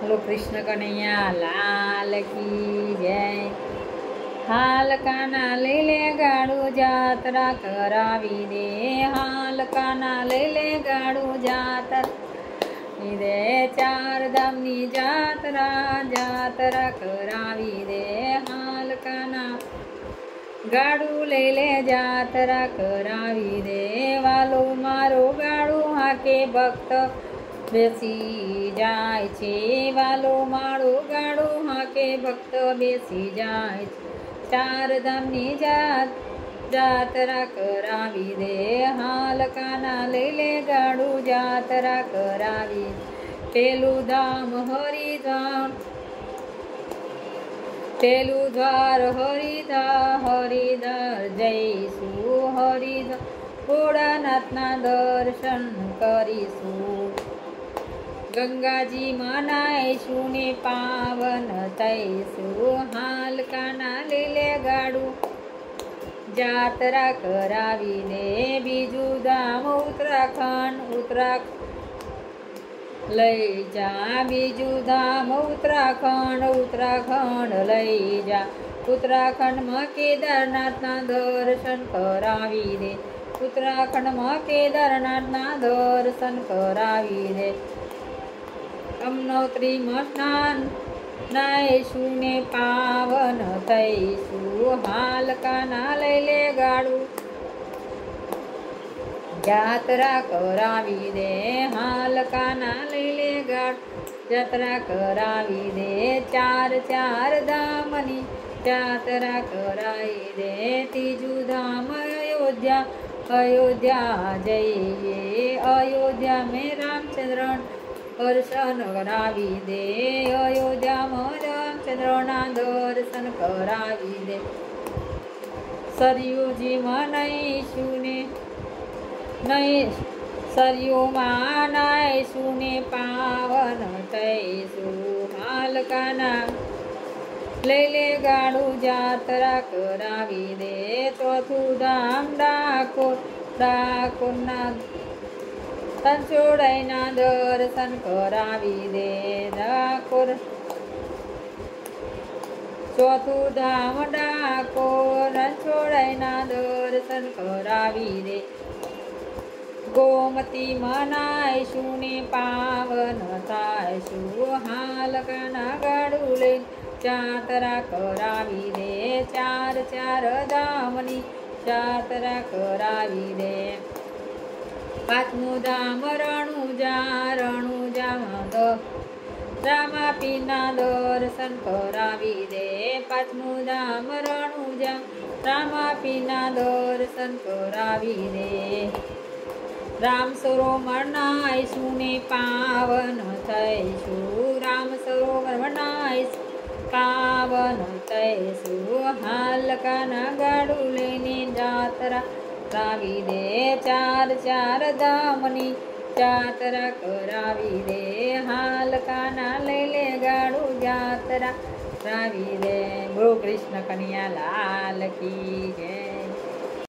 બોલો કૃષ્ણ કનૈયા લાલ કી જય। હાલ કાના લઈ લે ગાડું જાત્રા કરાવી દે, હાલ કાના લઈ લે ગાડું જાત્રા દે, ચાર ધામની જાત્રા કરાવી દે, હાલ કાના ગાડું લઈ લે જાત્રા કરાવી દે, વાલો મારો ગાડું હાકે ભક્ત બેસી જાય છે, વાલો મારો ગાડું હાકે ભક્ત બેસી જાય છે, ચાર ધામની જાત્રા કરાવી દે, હાલ કાના લઈ લે ગાડું જાત્રા કરાવી, પેલું ધામ હરિધામ પેલું દ્વાર હરિદ્વાર જઈશું, હરિદ્વાર ભોળાનાથના દર્શન કરીશું, ગંગાજીમાં નાઈશું ને પાવન થઈશું, હાલ કાના લઈ લે ગાડું જાત્રા કરાવી દે, બીજું ધામ ઉત્તરાખંડ લઈ જા, બીજું ધામ ઉત્તરાખંડ લઈ જા, ઉત્તરાખંડમાં કેદારનાથના દર્શન કરાવી દે, ઉત્તરાખંડમાં કેદારનાથના દર્શન કરાવી દે, યમનોત્રીમાં સ્નાન નાઈશું ને પાવન થઈશું, હાલ કાના લઈ લે ગાડું જાત્રા કરાવી દે, હાલ કાના લઈ લે ગાડું જાત્રા કરાવી દે, ચાર ધામની જાત્રા કરાવી દે, ત્રીજું ધામ અયોધ્યા જઈએ, અયોધ્યા મેં રામચંદ્ર દર્શન કરાવી દે, અયોધ્યામાં રામચંદ્રના દર્શન કરાવી દે, સરયુજીમાં સરયુમાં નાઈશું ને પાવન થઈશું, હાલ કાના લઈ લે ગાડું જાત્રા કરાવી દે, ચોથું ધામ ડાકોરના રણછોડના દર્શન કરાવી દે, ચોથું ધામ ડાકોર રણછોડના દર્શન કરાવી દે, ગોમતીમાં નાઈશું ને પાવન થાયશું, હાલ કાના ગાડું લઈ જાત્રા કરાવી દે, ચાર ધામની જાત્રા કરાવી દે, પાંચમું ધામ રણુજામાં રામાપીના દર્શન કરાવી દે, પાંચમું ધામ રણુજા રામાપીના દર્શન કરાવી દે, રામ સરોવર નાઈશું ને પાવન થઈશું, રામ સરોવર નાઈશું પાવન થઈશું, હાલ કાના ગાડું લઈને જાત્રા કરાવી દે, ચાર ધામની જાત્રા કરાવી દે, હાલ કાના લઈ લે ગાડું જાત્રા કરાવી દે। બોલો કૃષ્ણ કનૈયા લાલ કી જય।